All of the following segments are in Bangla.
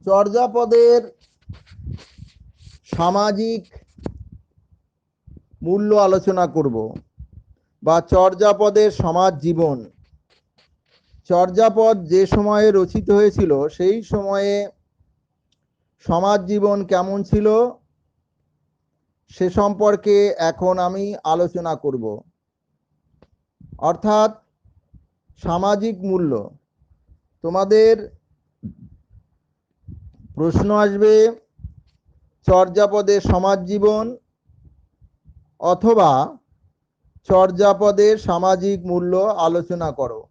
চর্যাপদের সামাজিক মূল্য আলোচনা করব বা চর্যাপদের সমাজ জীবন। চর্যাপদ যে সময়ে রচিত হয়েছিল সেই সময়ে সমাজ জীবন কেমন ছিল সে সম্পর্কে এখন আমি আলোচনা করব। অর্থাৎ সামাজিক মূল্য। তোমাদের প্রশ্ন আসবে চর্যাপদের সমাজ জীবন অথবা চর্যাপদের সামাজিক মূল্য আলোচনা করো।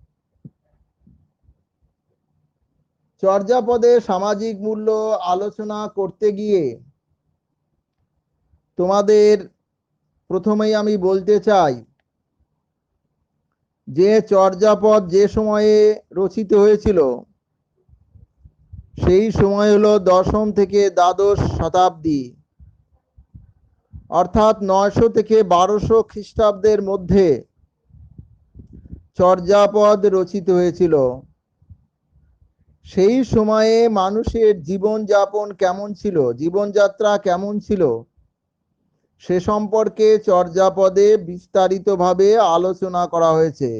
চর্যাপদের সামাজিক মূল্য আলোচনা করতে গিয়ে তোমাদের প্রথমেই আমি বলতে চাই যে চর্যাপদ যে সময়ে রচিত হয়েছিল সেই সময় হলো দশম থেকে দ্বাদশ শতাব্দী, অর্থাৎ 900 থেকে 1200 খ্রিস্টাব্দের মধ্যে চর্যাপদ রচিত হয়েছিল। সেই সময়ে মানুষের জীবনযাপন কেমন ছিল, জীবনযাত্রা কেমন ছিল সে সম্পর্কে চর্যাপদে বিস্তারিতভাবে আলোচনা করা হয়েছে।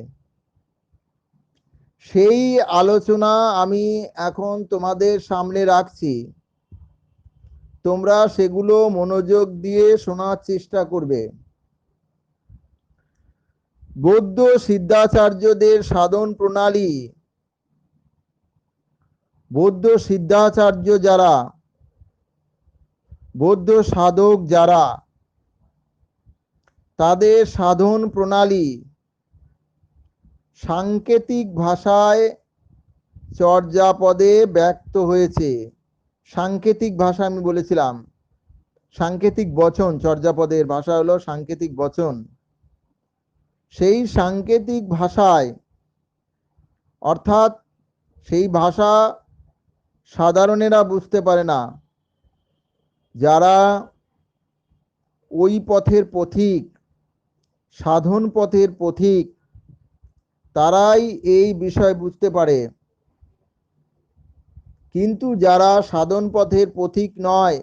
সেই আলোচনা আমি এখন তোমাদের সামনে রাখছি, তোমরা সেগুলো মনোযোগ দিয়ে শোনার চেষ্টা করবে। বৌদ্ধ সিদ্ধাচার্যদের সাধন প্রণালী, বৌদ্ধ সিদ্ধাচার্য যারা, বৌদ্ধ সাধক যারা, তাদের সাধন প্রণালী সাংকেতিক ভাষায় চর্যাপদে ব্যক্ত হয়েছে। সাংকেতিক ভাষা আমি বলেছিলাম, সাংকেতিক বচন, চর্যাপদের ভাষা হলো সাংকেতিক বচন। সেই সাংকেতিক ভাষায়, অর্থাৎ সেই ভাষা সাধারণেরা বুঝতে পারে না, যারা ওই পথের পথিক, সাধন পথের পথিক, তারাই এই বিষয় বুঝতে পারে। কিন্তু যারা সাধন পথের পথিক নয়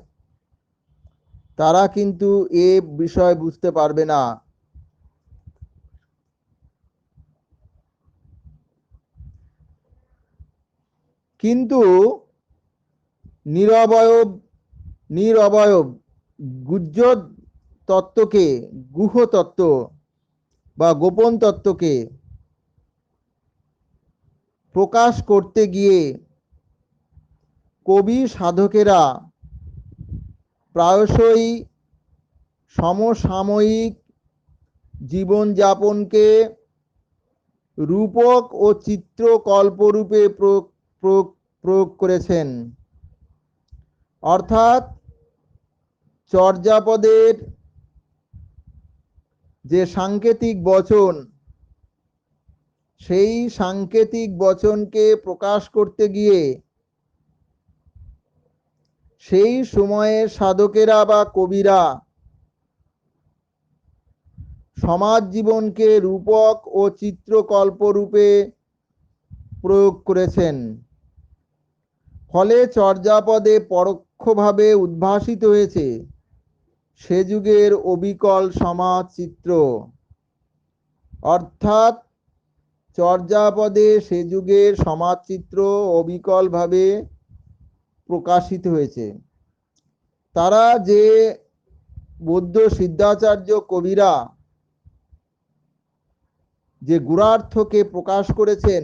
তারা কিন্তু এ বিষয় বুঝতে পারবে না। কিন্তু নিরবয়ব গুহ্য তত্ত্বকে, গুহ তত্ত্ব বা গোপন তত্ত্বকে প্রকাশ করতে গিয়ে কবি সাধকেরা প্রায়শই সমসাময়িক জীবনযাপনকে রূপক ও চিত্রকল্পরূপে প্রয়োগ করেছেন। অর্থাৎ চর্যাপদের যে সাংকেতিক বচন, সেই সাংকেতিক বচনকে প্রকাশ করতে গিয়ে সেই সময়ের সাধকেরা বা কবিরা সমাজ জীবনকে রূপক ও চিত্রকল্প রূপে প্রয়োগ করেছেন। ফলে চর্যাপদে পরোক্ষভাবে উদ্ভাসিত হয়েছে সে যুগের অবিকল সমাজ চিত্র। অর্থাৎ চর্যাপদে সে যুগের সমাজ চিত্র অবিকলভাবে প্রকাশিত হয়েছে। তারা যে বৌদ্ধ সিদ্ধাচার্য কবিরা যে গুঢ়ার্থকে প্রকাশ করেছেন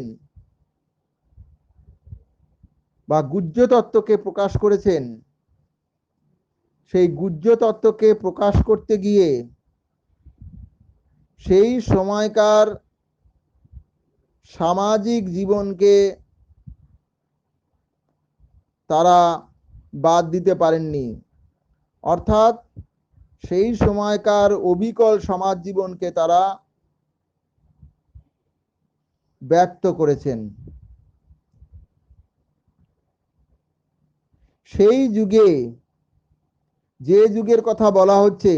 বা গুহ্য তত্ত্বকে প্রকাশ করেছেন, সেই গুহ্য তত্ত্বকে প্রকাশ করতে গিয়ে সেই সময়কার সামাজিক জীবনকে তারা বাদ দিতে পারেননি। অর্থাৎ সেই সময়কার অবিকল সমাজ জীবনকে তারা ব্যক্ত করেছেন। সেই যুগে, যে যুগের কথা বলা হচ্ছে,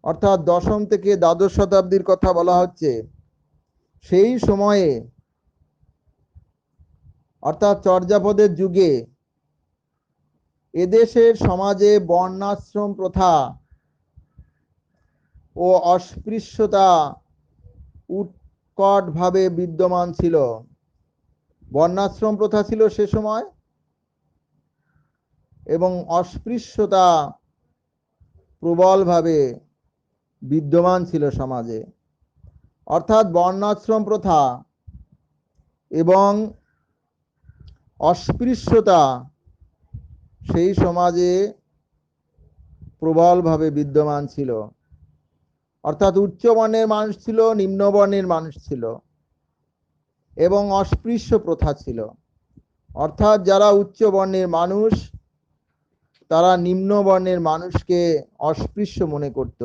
অর্থাৎ দশম থেকে দ্বাদশ শতাব্দীর কথা বলা হচ্ছে, সেই সময়ে অর্থাৎ চর্যাপদের যুগে এদেশের সমাজে বর্ণাশ্রম প্রথা ও অস্পৃশ্যতা উৎকটভাবে বিদ্যমান ছিল। বর্ণাশ্রম প্রথা ছিল সে সময় এবং অস্পৃশ্যতা প্রবলভাবে বিদ্যমান ছিল সমাজে। অর্থাৎ বর্ণাশ্রম প্রথা এবং অস্পৃশ্যতা সেই সমাজে প্রবলভাবে বিদ্যমান ছিল। অর্থাৎ উচ্চ বর্ণের মানুষ ছিল, নিম্ন বর্ণের মানুষ ছিল এবং অস্পৃশ্য প্রথা ছিল। অর্থাৎ যারা উচ্চ বর্ণের মানুষ তারা নিম্ন বর্ণের মানুষকে অস্পৃশ্য মনে করত।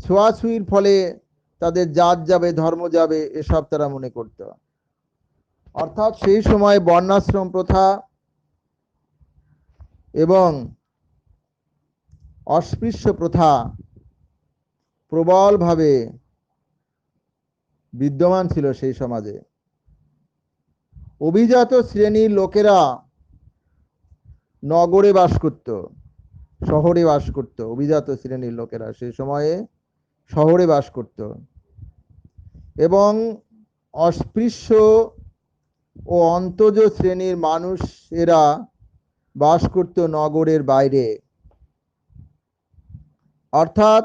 ছোঁয়াছুঁয়ির ফলে তাদের জাত যাবে, ধর্ম যাবে, এসব তারা মনে করত। অর্থাৎ সেই সময় বর্ণাশ্রম প্রথা এবং অস্পৃশ্য প্রথা প্রবলভাবে বিদ্যমান ছিল সেই সমাজে। অভিজাত শ্রেণীর লোকেরা নগরে বাস করত, শহরে বাস করত। অভিজাত শ্রেণীর লোকেরা সেই সময়ে শহরে বাস করত এবং অস্পৃশ্য ও অন্তজ শ্রেণীর মানুষেরা বাস করত নগরের বাইরে। অর্থাৎ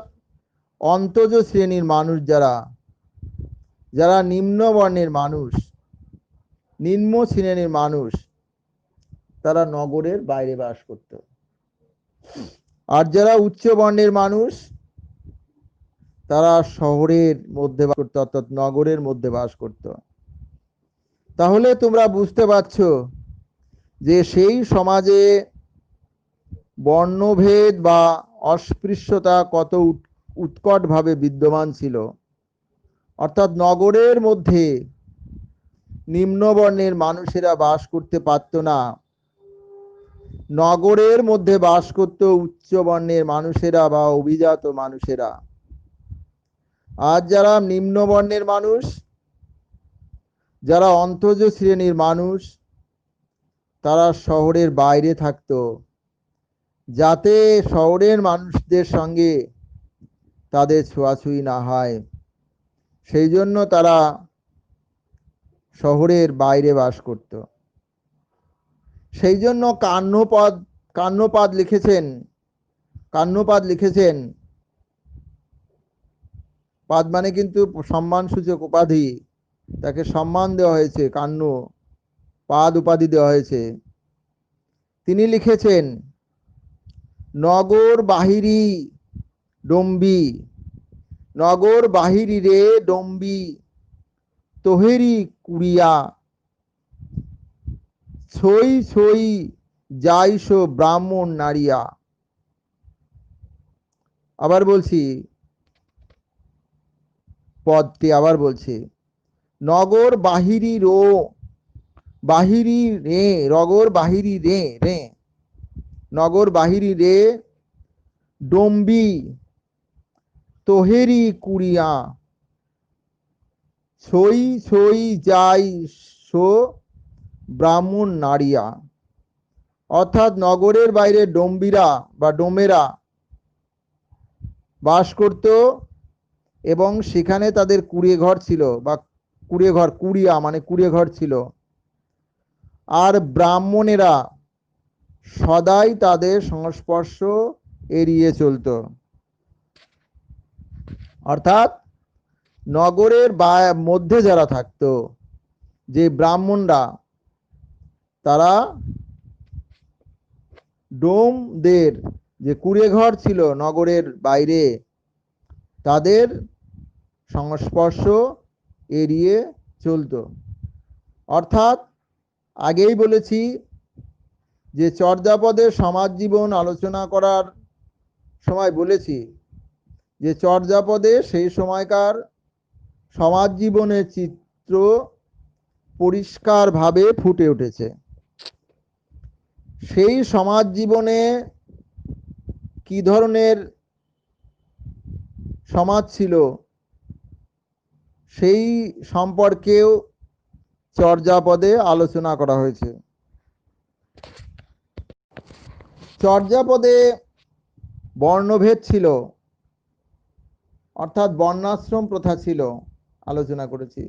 অন্তজ শ্রেণীর মানুষ যারা নিম্ন বর্ণের মানুষ, নিম্ন শ্রেণীর মানুষ, তারা নগরের বাইরে বাস করত। আর যারা উচ্চ বর্ণের মানুষ তারা শহরের মধ্যে বাস করত, অর্থাৎ নগরের মধ্যে বাস করত। তাহলে তোমরা বুঝতে পারছো যে সেই সমাজে বর্ণভেদ বা অস্পৃশ্যতা কত উৎকটভাবে বিদ্যমান ছিল। অর্থাৎ নগরের মধ্যে নিম্ন বর্ণের মানুষেরা বাস করতে পারত না, নগরের মধ্যে বাস করত উচ্চ বর্ণের মানুষেরা বা অভিজাত মানুষেরা। আর যারা নিম্ন বর্ণের মানুষ, যারা অন্তজ শ্রেণীর মানুষ, তারা শহরের বাইরে থাকতো, যাতে শহরের মানুষদের সঙ্গে তাদের ছোঁয়াছুঁয়ি না হয়, সেই জন্য তারা শহরের বাইরে বাস করত। সেই জন্য কান্যপাদ লিখেছেন। পাদ মানে কিন্তু সম্মানসূচক উপাধি, তাকে সম্মান দেওয়া হয়েছে, পাদ উপাধি দেওয়া হয়েছে। তিনি লিখেছেন, নগর বাহিরি ডম্বি, নগর বাহিরি রে ডম্বি তোহেরি কুড়িয়া, ছই ছই যাইশো ব্রাহ্মণ নারিয়া। আবার বলছি, পদটি আবার বলছি, নগর বাহিরি বাহিরি রে, নগর বাহিরি রে, নগর বাহিরি রে ডম্বি তোহেরি কুড়িয়া, ছই ছই যাই সো ব্রাহ্মণ নারিয়া। অর্থাৎ নগরের বাইরে ডম্বিরা বা ডোমেরা বাস করত এবং সেখানে তাদের কুড়িয়ে ঘর ছিল, বা কুড়িয়া মানে কুড়িয়ে ঘর ছিল। আর ব্রাহ্মণেরা সদাই তাদের সংস্পর্শ এড়িয়ে চলত। অর্থাৎ নগরের মধ্যে যারা থাকতো, যে ব্রাহ্মণরা, তারা ডোমদের যে কুড়ে ঘর ছিল নগরের বাইরে, তাদের সংস্পর্শ এড়িয়ে চলত। অর্থাৎ আগেই বলেছি যে চর্যাপদের সমাজ জীবন আলোচনা করার সময় বলেছি যে চর্যাপদে সেই সময়কার সমাজ জীবনের চিত্র পরিষ্কারভাবে ফুটে উঠেছে। সেই সমাজ জীবনে কি ধরনের সমাজ ছিল সেই সম্পর্কেও চর্যাপদে আলোচনা করা হয়েছে। চর্যাপদে বর্ণভেদ ছিল, অর্থাৎ বর্ণাশ্রম প্রথা ছিল, আলোচনা করেছি।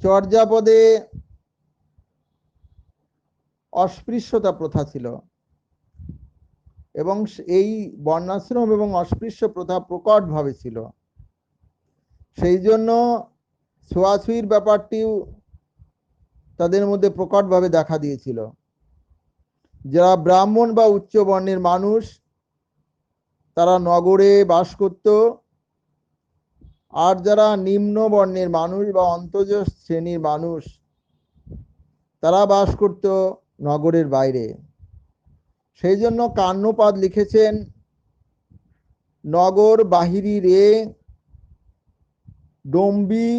চর্যাপদে অস্পৃশ্যতা প্রথা ছিল, এবং এই বর্ণাশ্রম এবং অস্পৃশ্য প্রথা প্রকটভাবে ছিল। সেই জন্য ছোঁয়াছুঁয়ির ব্যাপারটিও তাদের মধ্যে প্রকটভাবে দেখা দিয়েছিল। যারা ব্রাহ্মণ বা উচ্চ বর্ণের মানুষ তারা নগরে বাস করত, আর যারা নিম্ন বর্ণের মানুষ বা অন্তজ শ্রেণীর মানুষ তারা বাস করত নগরের বাইরে। সেই জন্য কান্নপাদ লিখেছেন, নগর বাহিরি রে ডম্বি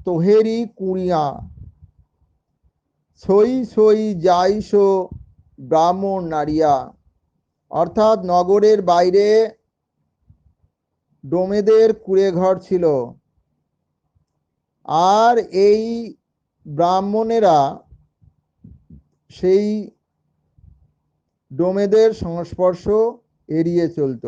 তোহেরি কুড়িয়া, ছই ছই যাইসো ব্রাহ্মণ নারিয়া। অর্থাৎ নগরের বাইরে ডোমেদের কুড়ে ঘর ছিল, আর এই ব্রাহ্মণেরা সেই ডোমেদের সংস্পর্শ এড়িয়ে চলত।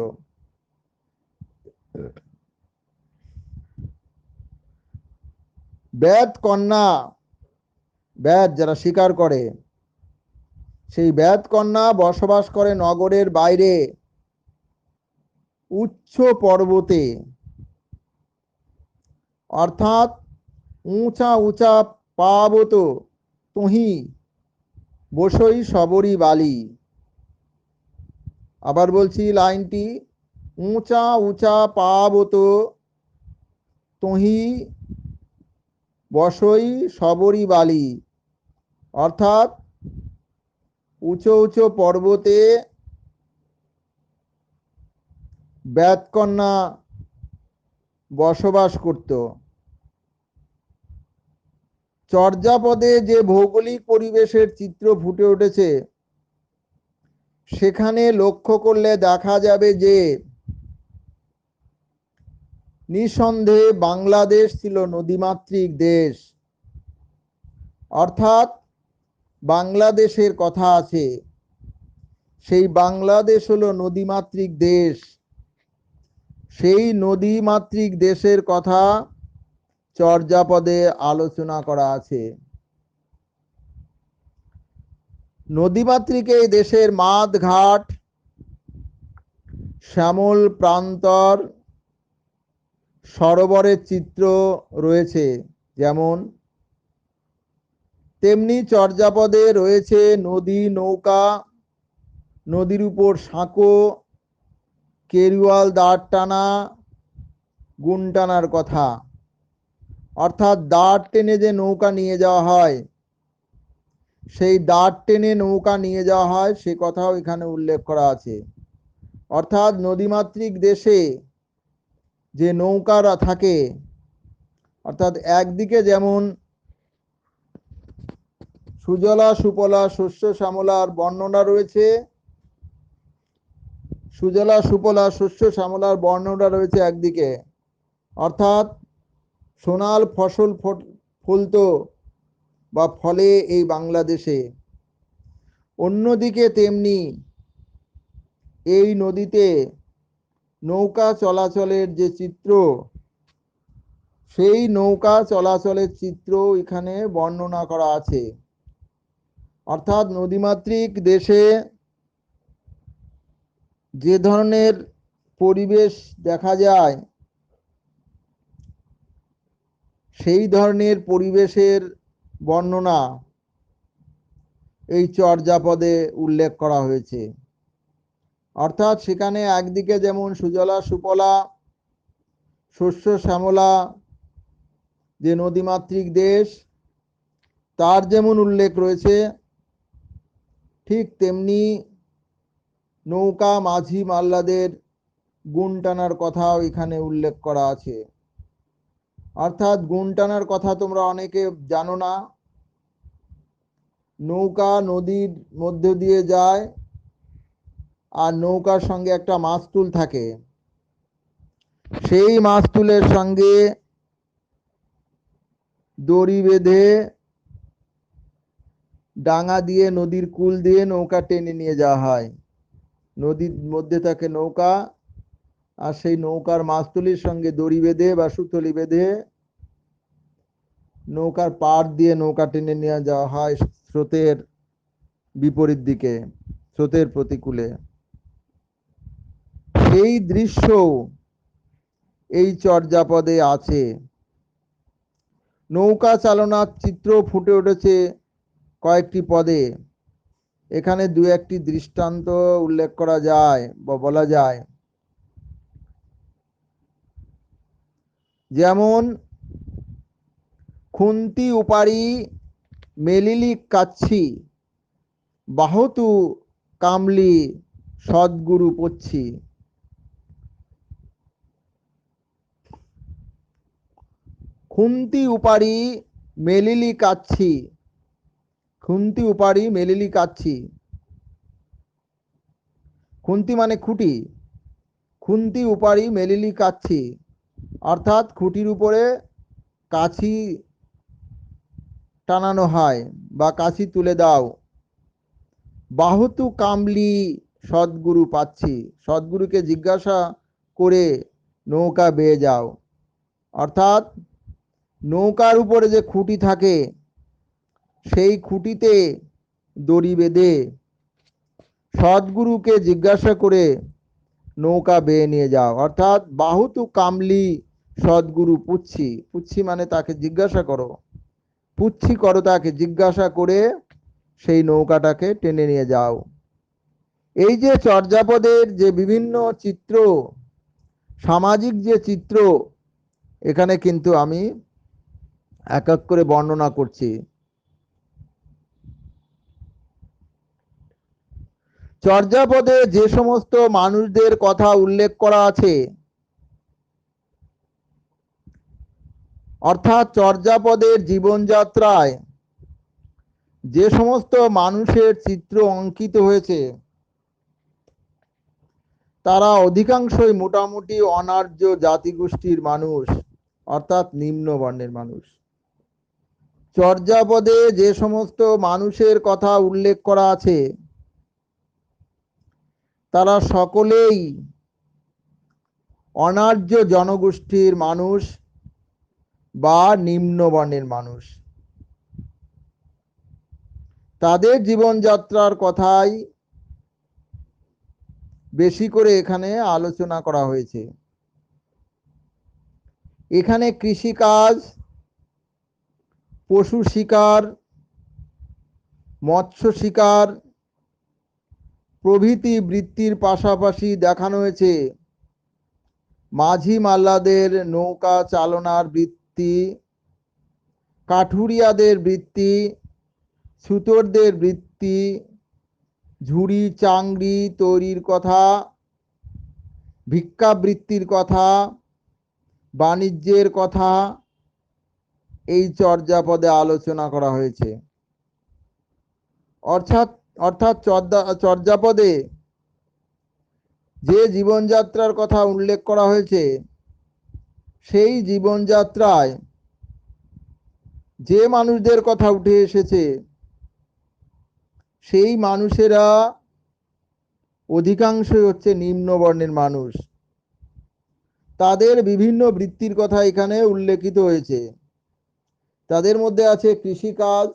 বেদ কন্যা, বেদ যারা স্বীকার করে, সেই বেদ কন্যা বসবাস করে নগরের বাইরে উচ্চ পর্বতে, অর্থাৎ উঁচা উঁচা পাবত তুহি বসই সবরি বালি। আবার বলছি লাইনটি, উঁচা উঁচা পাবত তুহি বসই সবরি বালি। অর্থাৎ উঁচু উঁচু পর্বতে বেদকন্যা বসবাস করত। চর্যাপদে যে ভৌগোলিক পরিবেশের চিত্র ফুটে উঠেছে সেখানে লক্ষ্য করলে দেখা যাবে যে নিঃসন্দেহে বাংলাদেশ ছিল নদীমাতৃক দেশ। অর্থাৎ বাংলাদেশের কথা আছে, সেই বাংলাদেশ হলো নদীমাতৃক দেশ। সেই নদীমাতৃক দেশের কথা চর্যাপদে আলোচনা করা আছে। নদীমাতৃক এই দেশের মাঠ ঘাট, শ্যামল প্রান্তর, সরোবরের চিত্র রয়েছে যেমন, তেমনি চর্যাপদে রয়েছে নদী, নৌকা, নদীর উপর সাঁকো, কেরিওয়াল, দাঁড় টানা, গুণ টানার কথা। অর্থাৎ দাঁড় টেনে যে নৌকা নিয়ে যাওয়া হয়, সেই দাঁড় টেনে নৌকা নিয়ে যাওয়া হয় সে কথাও এখানে উল্লেখ করা আছে। অর্থাৎ নদীমাতৃক দেশে যে নৌকারা থাকে, অর্থাৎ একদিকে যেমন সুজলা সুফলা শস্য শ্যামলার বর্ণনা রয়েছে, সুজলা সুফলা শস্য শ্যামলার বর্ণনা রয়েছে একদিকে, অর্থাৎ সোনাল ফসল ফলতো বা ফলে এই বাংলাদেশে। অন্যদিকে তেমনি এই নদীতে নৌকা চলাচলের যে চিত্র, সেই নৌকা চলাচলের চিত্র এখানে বর্ণনা করা আছে। অর্থাৎ নদীমাতৃক দেশে যে ধরনের পরিবেশ দেখা যায়, সেই ধরনের পরিবেশের বর্ণনা এই চর্যাপদে উল্লেখ করা হয়েছে। অর্থাৎ সেখানে একদিকে যেমন সুজলা সুফলা শস্য শ্যামলা যে নদীমাতৃক দেশ, তার যেমন উল্লেখ রয়েছে, ঠিক তেমনি নৌকা মাঝি মাল্লাদের গুণ টানার কথাও এখানে উল্লেখ করা আছে। অর্থাৎ গুণ টানার কথা তোমরা অনেকে জানো না। নৌকা নদীর মধ্য দিয়ে যায়, আর নৌকার সঙ্গে একটা মাস্তুল থাকে, সেই মাস্তুলের সঙ্গে দড়ি বেঁধে ডাঙা দিয়ে নদীর কূল দিয়ে নৌকা টেনে নিয়ে যাওয়া হয়। নদীর মধ্যে থাকে নৌকা, আর সেই নৌকার মাছতুলির সঙ্গে দড়ি বেঁধে বা সুতলি বেঁধে নৌকার পাড় দিয়ে নৌকা টেনে নিয়ে যাওয়া হয় স্রোতের বিপরীত দিকে, স্রোতের প্রতিকূলে। সেই দৃশ্য এই চর্যাপদে আছে। নৌকা চালনার চিত্র ফুটে উঠেছে কয়েকটি পদে। এখানে দু একটি দৃষ্টান্ত উল্লেখ করা যায় বা বলা যায়। যেমন খুন্তি উপারি মেলিলি কাচ্ছি, বাহতু কামলি সদ্গুরু পচ্ছি। খুন্তি উপারি মেলিলি কাচ্ছি, খুন্তি উপারি মেলিলি কাচ্ছি। খুন্তি মানে খুঁটি, খুন্তি উপারি মেলিলি কাচ্ছি অর্থাৎ খুঁটির উপরে কাছি টানানো হয় বা কাছি তুলে দাও। বাহুতু কামলি সদ্গুরু পাচ্ছি, সদ্গুরুকে জিজ্ঞাসা করে নৌকা বেয়ে যাও। অর্থাৎ নৌকার উপরে যে খুঁটি থাকে সেই খুঁটিতে দড়ি বেঁধে সদ্গুরুকে জিজ্ঞাসা করে নৌকা বেয়ে নিয়ে যাও। অর্থাৎ বাহুতু কামলি সদ্গুরু পুচ্ছি, পুচ্ছি মানে তাকে জিজ্ঞাসা করো, পুচ্ছি করো তাকে, জিজ্ঞাসা করে সেই নৌকাটাকে টেনে নিয়ে যাও। এই যে চর্যাপদের যে বিভিন্ন চিত্র, সামাজিক যে চিত্র, এখানে কিন্তু আমি এক এক করে বর্ণনা করছি। চর্যাপদে যে সমস্ত মানুষদের কথা উল্লেখ করা আছে, অর্থাৎ চর্যাপদের জীবনযাত্রায় যে সমস্ত মানুষের চিত্র অঙ্কিত হয়েছে তারা অধিকাংশই মোটামুটি অনার্য জাতিগোষ্ঠীর মানুষ, অর্থাৎ নিম্ন বর্ণের মানুষ। চর্যাপদে যে সমস্ত মানুষের কথা উল্লেখ করা আছে তারা সকলেই অনার্য জনগোষ্ঠীর মানুষ বা নিম্ন বর্ণের মানুষ। তাদের জীবনযাত্রার কথাই বেশি করে এখানে আলোচনা করা হয়েছে। এখানে কৃষিকাজ, পশু শিকার, মৎস্য শিকার প্রভৃতি বৃত্তির পাশাপাশি দেখানো হয়েছে মাঝি মাল্লাদের নৌকা চালনার বৃত্তি, কাঠুরিয়াদের বৃত্তি, ছুতরদের বৃত্তি, ঝুড়ি চাংড়ি তৈরির কথা, ভিক্ষাবৃত্তির কথা, বাণিজ্যের কথা এই চর্যাপদে আলোচনা করা হয়েছে। অর্থাৎ অর্থাৎ চর্যাপদে যে জীবনযাত্রার কথা উল্লেখ করা হয়েছে সেই জীবনযাত্রায় যে মানুষদের কথা উঠে এসেছে সেই মানুষেরা অধিকাংশই হচ্ছে নিম্ন বর্ণের মানুষ। তাদের বিভিন্ন বৃত্তির কথা এখানে উল্লেখিত হয়েছে। তাদের মধ্যে আছে কৃষিকাজ,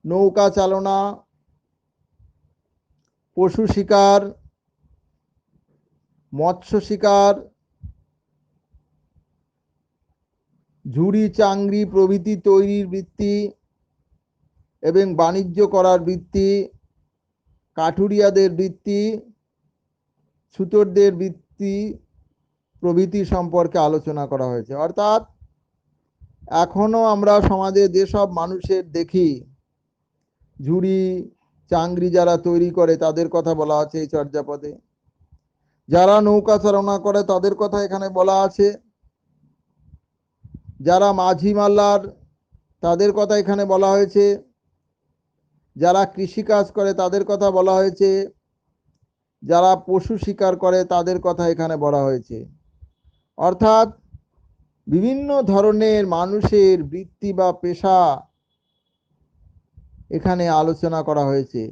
নৌকা চালনা, পশু শিকার, মৎস্য শিকার, ঝুড়ি চাংড়ি প্রভৃতি তৈরির বৃত্তি এবং বাণিজ্য করার বৃত্তি, কাঠুরিয়াদের বৃত্তি, ছুতরদের বৃত্তি প্রভৃতি সম্পর্কে আলোচনা করা হয়েছে। অর্থাৎ এখনো আমরা সমাজে যেসব মানুষের দেখি ঝুড়ি চাংড়ি যারা তৈরি করে তাদের কথা বলা আছে এই চর্যাপদে, যারা নৌকা চালনা করে তাদের কথা এখানে বলা আছে, যারা মাঝি মাল্লার তাদের কথা এখানে বলা হয়েছে, যারা কৃষিকাজ করে তাদের কথা বলা হয়েছে, যারা পশু শিকার করে তাদের কথা এখানে বলা হয়েছে। অর্থাৎ বিভিন্ন ধরনের মানুষের বৃত্তি বা পেশা এখানে আলোচনা করা হয়েছে।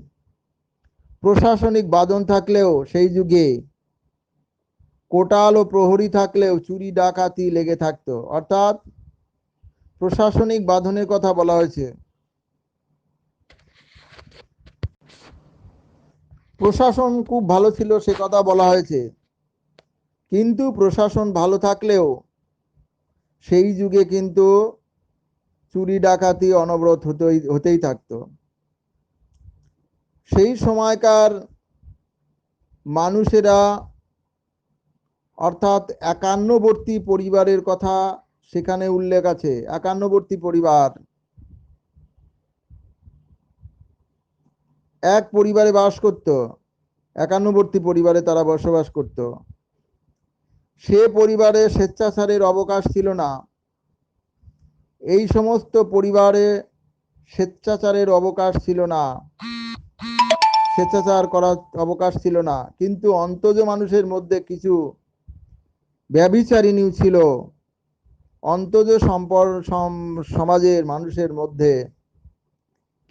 প্রশাসনিক বাঁধন থাকলেও সেই যুগে কোটাল ও প্রহরী থাকলেও চুরি ডাকাতি লেগে থাকতো, অর্থাৎ প্রশাসনিক বাঁধনের কথা বলা হয়েছে। প্রশাসন খুব ভালো ছিল সে কথা বলা হয়েছে, কিন্তু প্রশাসন ভালো থাকলেও সেই যুগে কিন্তু চুরি ডাকাতি অনবরত হতেই থাকতো। সেই সময়কার মানুষেরা, অর্থাৎ একান্নবর্তী পরিবারের কথা সেখানে উল্লেখ আছে। একান্নবর্তী পরিবার, এক পরিবারে বাস করত, একান্নবর্তী পরিবারে তারা বসবাস করত। সে পরিবারে স্বেচ্ছাচারের অবকাশ ছিল না। এই সমস্ত পরিবারে স্বেচ্ছাচারের অবকাশ ছিল না, স্বেচ্ছাচার করার অবকাশ ছিল না, কিন্তু অন্তজ মানুষের মধ্যে কিছু ব্যভিচারিণী ছিল। অন্তজ সমাজের মানুষের মধ্যে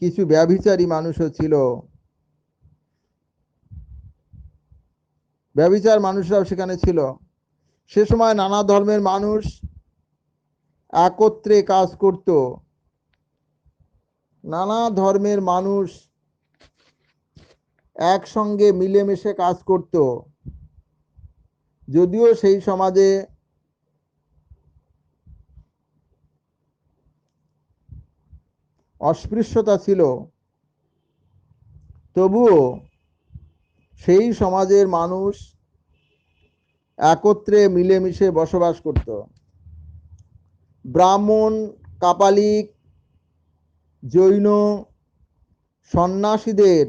কিছু ব্যভিচারী মানুষও ছিল। ব্যভিচার মানুষরাও সেখানে ছিল। সে সময় নানা ধর্মের মানুষ একত্রে কাজ করত। নানা ধর্মের মানুষ একসঙ্গে মিলেমিশে কাজ করত। যদিও সেই সমাজে অস্পৃশ্যতা ছিল, তবুও সেই সমাজের মানুষ একত্রে মিলেমিশে বসবাস করত। ব্রাহ্মণ, কাপালিক, জৈন, সন্ন্যাসীদের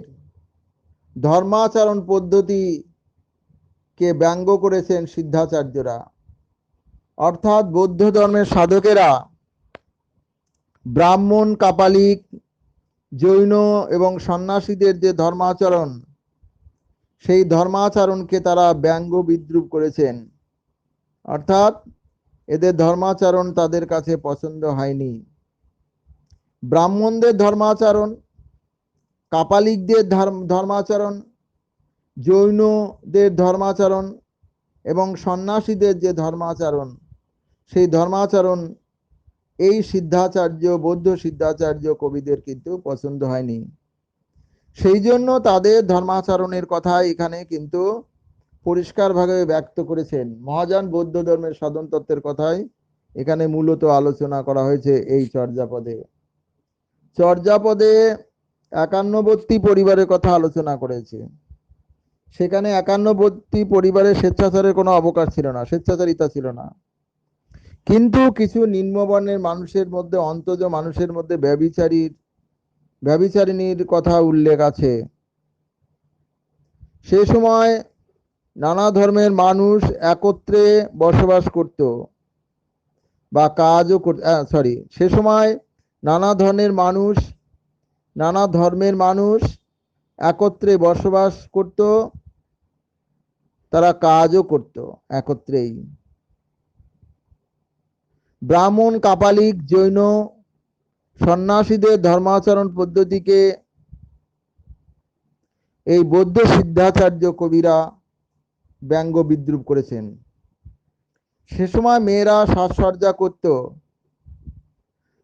ধর্মাচরণ পদ্ধতিকে ব্যঙ্গ করেছেন সিদ্ধাচার্যরা। অর্থাৎ বৌদ্ধ ধর্মের সাধকেরা ব্রাহ্মণ, কাপালিক, জৈন এবং সন্ন্যাসীদের যে ধর্মাচরণ, সেই ধর্মাচরণকে তারা ব্যঙ্গ বিদ্রূপ করেছেন। অর্থাৎ এদের ধর্মাচরণ তাদের কাছে পছন্দ হয়নি। ব্রাহ্মণদের ধর্মাচরণ, কাপালিকদের ধর্মাচরণ, জৈনদের ধর্মাচরণ এবং সন্ন্যাসীদের যে ধর্মাচরণ, সেই ধর্মাচরণ এই সিদ্ধাচার্য, বৌদ্ধ সিদ্ধাচার্য কবিদের কিন্তু পছন্দ হয়নি। সেই জন্য তাদের ধর্মাচরণের কথা এখানে কিন্তু পরিষ্কারভাবে ব্যক্ত করেছেন। মহাযান বৌদ্ধ ধর্মের সাধন তত্ত্বের কথাই এখানে মূলত আলোচনা করা হয়েছে এই চর্যাপদে। চর্যাপদে একান্নবর্তী পরিবারের কথা আলোচনা করেছে। সেখানে একান্নবর্তী পরিবারের স্বেচ্ছাচারের কোনো অবকাশ ছিল না, স্বেচ্ছাচারিতা ছিল না। কিন্তু কিছু নিম্নবর্ণের মানুষের মধ্যে, অন্তজ মানুষের মধ্যে ব্যভিচারিণীর কথা উল্লেখ আছে। সে সময় নানা ধর্মের মানুষ একত্রে বসবাস করত বা কাজও করত। সে সময় নানা ধর্মের মানুষ একত্রে বসবাস করত, তারা কাজও করত একত্রেই। ব্রাহ্মণ, কাপালিক, জৈন, সন্ন্যাসীদের ধর্মাচরণ পদ্ধতিকে এই বৌদ্ধ সিদ্ধাচার্য কবিরা ব্যঙ্গ বিদ্রূপ করেছেন। সে সময় মেয়েরা সাজসজ্জা করত,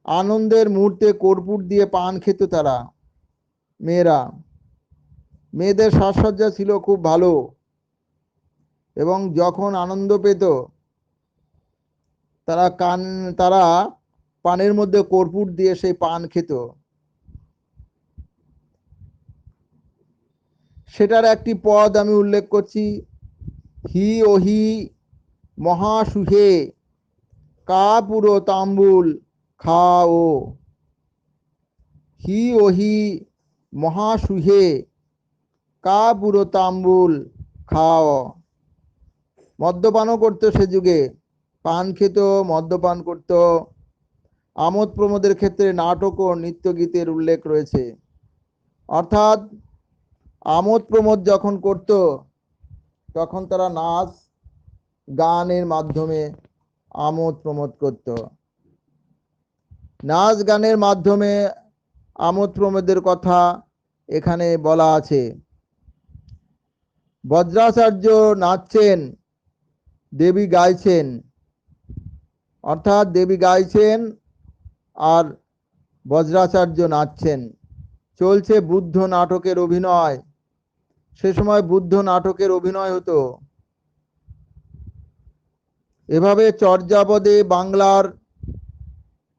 আনন্দের মুহূর্তে কর্পূর দিয়ে পান খেত তারা। মেয়েদের সাজসজ্জা ছিল খুব ভালো, এবং যখন আনন্দ পেত তারা পানের মধ্যে কর্পূর দিয়ে সেই পান খেত। সেটার একটি পদ আমি উল্লেখ করছি। হি ওহি মহাসুহে কা পুরো তাম্বুল খাও। হি ওহি মহাসুহে কা পুরো তাম্বুল খাও। মদ্যপানও করতো সে যুগে, পান খেত, মদ্যপান করত। আমোদ প্রমোদের ক্ষেত্রে নাটক ও নৃত্য গীতের উল্লেখ রয়েছে। অর্থাৎ আমোদ প্রমোদ যখন করত তখন তারা নাচ গানের মাধ্যমে আমোদ প্রমোদ করত। নাচ গানের মাধ্যমে আমোদ প্রমোদের কথা এখানে বলা আছে। বজ্রাচার্য নাচছেন, দেবী গাইছেন, অর্থাৎ দেবী গাইছেন আর বজ্রাচার্য নাচছেন। চলছে বুদ্ধ নাটকের অভিনয়। সে সময় বুদ্ধ নাটকের অভিনয় হতো। এভাবে চর্যাপদে বাংলার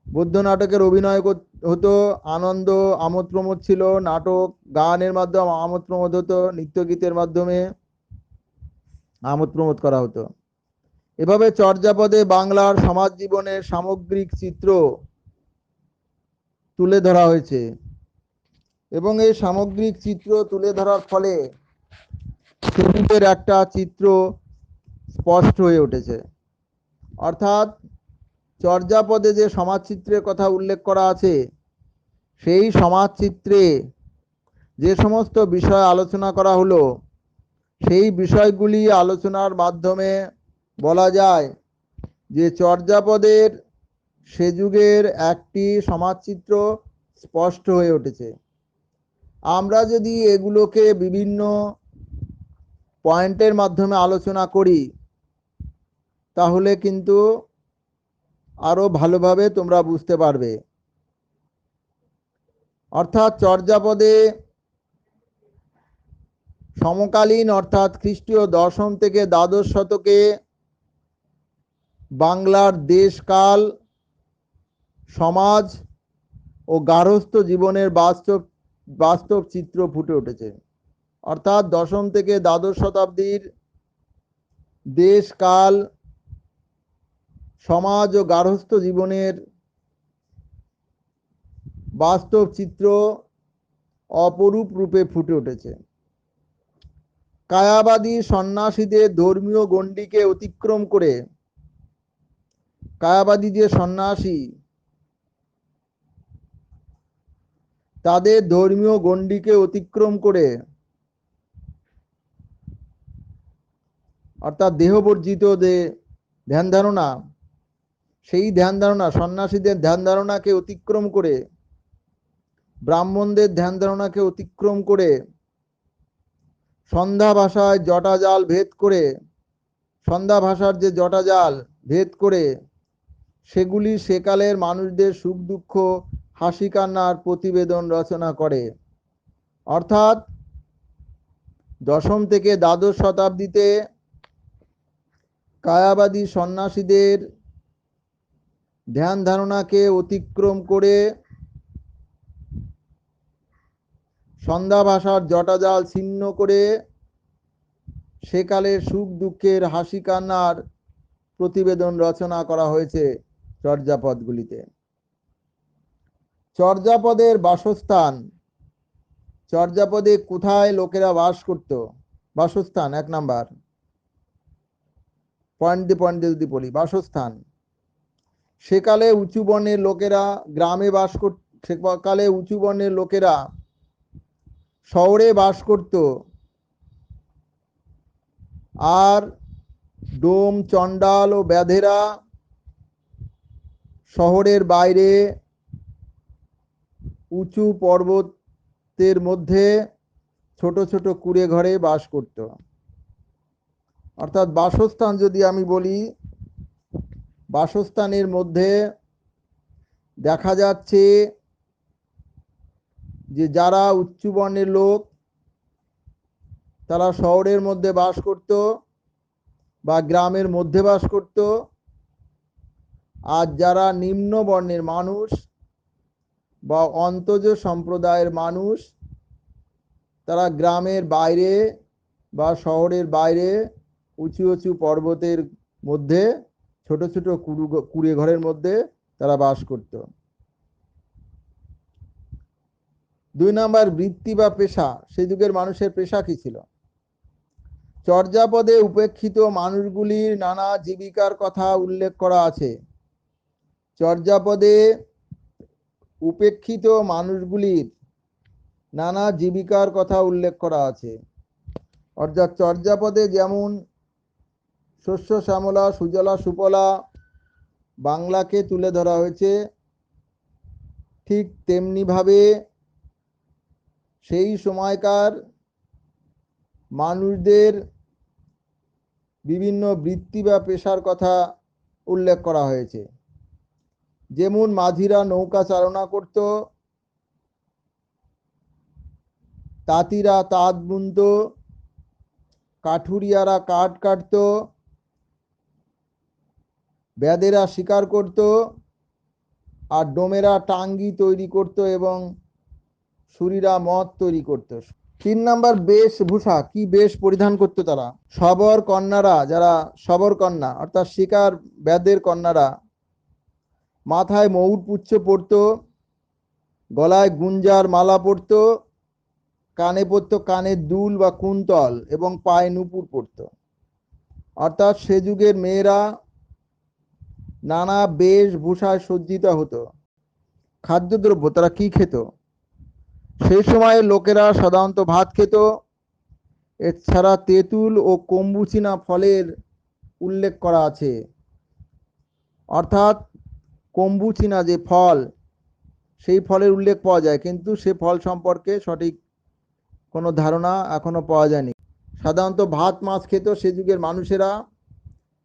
বুদ্ধ নাটকের অভিনয় হতো। আনন্দ আমোদ প্রমোদ ছিল। নাটক গানের মাধ্যমে আমোদ প্রমোদ হতো, নৃত্যগীতের মাধ্যমে আমোদ প্রমোদ করা হতো। এভাবে চর্যাপদে বাংলার সমাজ জীবনের সামগ্রিক চিত্র তুলে ধরা হয়েছে এবং এই সামগ্রিক চিত্র তুলে ধরার ফলে সেদিকের একটা চিত্র স্পষ্ট হয়ে উঠেছে। অর্থাৎ চর্যাপদে যে সমাজচিত্রের কথা উল্লেখ করা আছে, সেই সমাজচিত্রে যে সমস্ত বিষয় আলোচনা করা হলো, সেই বিষয়গুলি আলোচনার মাধ্যমে বলা যায় যে চর্যাপদের সে যুগের একটি সমাজচিত্র স্পষ্ট হয়ে উঠেছে। আমরা যদি এগুলোকে বিভিন্ন পয়েন্টের মাধ্যমে আলোচনা করি, তাহলে কিন্তু আরো ভালোভাবে তোমরা বুঝতে পারবে। অর্থাৎ চর্যাপদে সমকালীন অর্থাৎ খ্রিস্টীয় দশম থেকে দ্বাদশ শতকে বাংলার দেশকাল, সমাজ ও গার্হস্থ্য জীবনের বাস্তব চিত্র ফুটে উঠেছে। অর্থাৎ দশম থেকে দ্বাদশ শতাব্দীর দেশকাল, সমাজ ও গার্হস্থ্য জীবনের বাস্তব চিত্র অপরূপ রূপে ফুটে উঠেছে। কায়াবাদী সন্ন্যাসীদের ধর্মীয় গণ্ডিকে অতিক্রম করে, কায়াবাদী যে সন্ন্যাসী, তাদের ধর্মীয় গণ্ডিকে অতিক্রম করে, অর্থাৎ দেহবর্জিত যে ধ্যান ধারণা, সেই ধ্যান ধারণা, সন্ন্যাসীদের ধ্যান ধারণাকে অতিক্রম করে, ব্রাহ্মণদের ধ্যান ধারণাকে অতিক্রম করে, সন্ধ্যা ভাষায় জটাজাল ভেদ করে, সন্ধ্যা ভাষার যে জটাজাল ভেদ করে, সেগুলি সেকালের মানুষদের সুখ দুঃখ, হাসি কান্নার প্রতিবেদন রচনা করে। অর্থাৎ দশম থেকে দ্বাদশ শতাব্দীতে কায়াবাদী সন্ন্যাসীদের ধ্যান ধারণাকে অতিক্রম করে, সন্ধ্যা ভাষার জটাজাল ছিন্ন করে, সেকালের সুখ দুঃখের, হাসি কান্নার প্রতিবেদন রচনা করা হয়েছে চর্যাপদগুলিতে। চর্যাপদের বাসস্থান, চর্যাপদে কোথায় লোকেরা বাস করত, বাসস্থান 1 নাম্বার পয়েন্টে যদি বলি, বাসস্থান। সেকালে উঁচু বর্ণের লোকেরা গ্রামে বাস করত, সেকালে উঁচু বর্ণের লোকেরা শহরে বাস করত, আর ডোম, চণ্ডাল ও ব্যাধেরা শহরের বাইরে উঁচু পর্বতের মধ্যে ছোট ছোট কুঁড়ে ঘরে বাস করত। অর্থাৎ বাসস্থান যদি আমি বলি, বাসস্থানের মধ্যে দেখা যাচ্ছে যে যারা উচ্চ বর্ণের লোক, তারা শহরের মধ্যে বাস করত বা গ্রামের মধ্যে বাস করত, আর যারা নিম্ন বর্ণের মানুষ বা অন্তজ সম্প্রদায়ের মানুষ, তারা গ্রামের বাইরে বা শহরের বাইরে উঁচু উঁচু পর্বতের মধ্যে ছোট ছোট কুঁড়ে ঘরের মধ্যে তারা বাস করত। 2 নাম্বার বৃত্তি বা পেশা। সেই যুগের মানুষের পেশা কি ছিল? চর্যাপদে উপেক্ষিত মানুষগুলির নানা জীবিকার কথা উল্লেখ করা আছে। চর্যাপদে উপেক্ষিত মানুষগুলির নানা জীবিকার কথা উল্লেখ করা আছে। অর্থাৎ চর্যাপদে যেমন শস্য শ্যামলা, সুজলা সুফলা বাংলাকে তুলে ধরা হয়েছে, ঠিক তেমনিভাবে সেই সময়কার মানুষদের বিভিন্ন বৃত্তি বা পেশার কথা উল্লেখ করা হয়েছে। যেমন মাঝিরা নৌকা চালনা করত, তাঁতিরা তাঁত বুনত, কাঠুরিয়ারা কাঠ কাটত, ব্যাদেরা শিকার করত, আর ডোমেরা টাঙ্গি তৈরি করত এবং সুরীরা মদ তৈরি করত। 3 নাম্বার বেশভূষা, কি বেশ পরিধান করতো তারা? শবর কন্যারা, যারা শবর কন্যা অর্থাৎ শিকার ব্যাদের কন্যারা মাথায় ময়ূর পুচ্ছ পরতো, গলায় গুঞ্জার মালা পরতো, কানে পরতো কানের দুল বা কুন্তল এবং পায়ে নুপুর পরতো। অর্থাৎ সে যুগের মেয়েরা নানা বেশভূষায় সজ্জিত হতো। খাদ্যদ্রব্য, তারা কি খেত? সেই সময়ে লোকেরা সাধারণত ভাত খেত। এছাড়া তেঁতুল ও কম্বুচিনা ফলের উল্লেখ করা আছে। অর্থাৎ কম্বুচিনা যে ফল, সেই ফলের উল্লেখ পাওয়া যায়, কিন্তু সে ফল সম্পর্কে সঠিক কোনো ধারণা এখনো পাওয়া যায়নি। সাধারণত ভাত মাছ খেত সে যুগের মানুষেরা,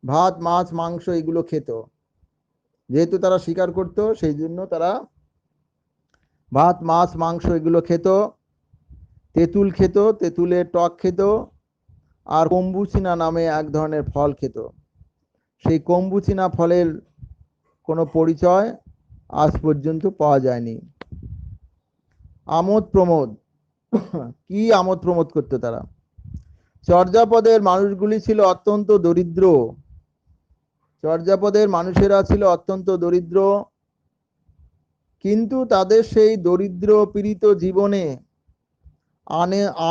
ভাত মাছ মাংস এগুলো খেত। যেহেতু তারা শিকার করত, সেই জন্য তারা ভাত মাছ মাংস এগুলো খেত। তেঁতুল খেত, তেঁতুলের টক খেত, আর কম্বুচিনা নামে এক ধরনের ফল খেত। সেই কম্বুচিনা ফলের কোনো পরিচয় আজ পর্যন্ত পাওয়া যায়নি। আমোদ প্রমোদ, কি আমোদ প্রমোদ করতো তারা? চর্যাপদের মানুষগুলি ছিল অত্যন্ত দরিদ্র। চর্যাপদের মানুষেরা ছিল অত্যন্ত দরিদ্র, কিন্তু তাদের সেই দরিদ্র পীড়িত জীবনে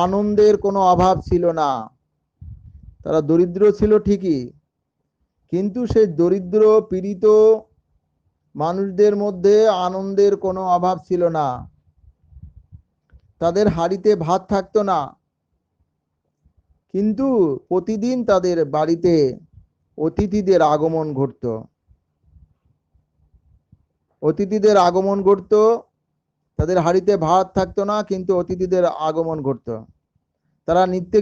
আনন্দের কোনো অভাব ছিল না। তারা দরিদ্র ছিল ঠিকই, কিন্তু সেই দরিদ্র পীড়িত মানুষদের মধ্যে আনন্দের কোনো অভাব ছিল না। তাদের হাঁড়িতে ভাত থাকতো না, কিন্তু প্রতিদিন তাদের বাড়িতে অতিথিদের আগমন ঘটত। অতিথিদের আগমন ঘটত, তাদের হাঁড়িতে ভাত থাকতো না, কিন্তু অতিথিদের আগমন ঘটত। তারা নৃত্য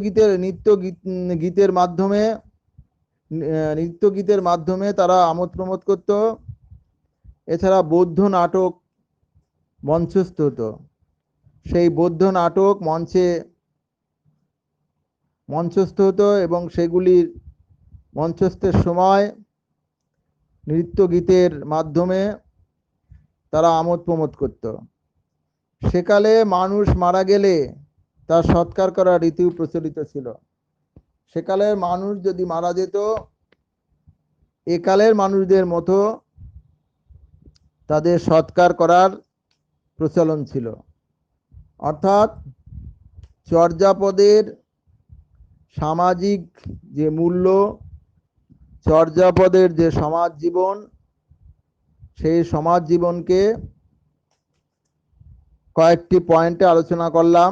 গীতের মাধ্যমে তারা আমোদ প্রমোদ করত। এছাড়া বৌদ্ধ নাটক মঞ্চস্থ হতো। সেই বৌদ্ধ নাটক মঞ্চস্থ হতো এবং সেগুলির মঞ্চস্থের সময় নৃত্য গীতের মাধ্যমে তারা আমোদ প্রমোদ করত। সেকালে মানুষ মারা গেলে তার সৎকার করার রীতিও প্রচলিত ছিল। সেকালের মানুষ যদি মারা যেত, একালের মানুষদের মতো তাদের সৎকার করার প্রচলন ছিল। অর্থাৎ চর্যাপদের সামাজিক যে মূল্য, চর্যাপদের যে সমাজ জীবন, সেই সমাজ জীবনকে কয়েকটি পয়েন্টে আলোচনা করলাম।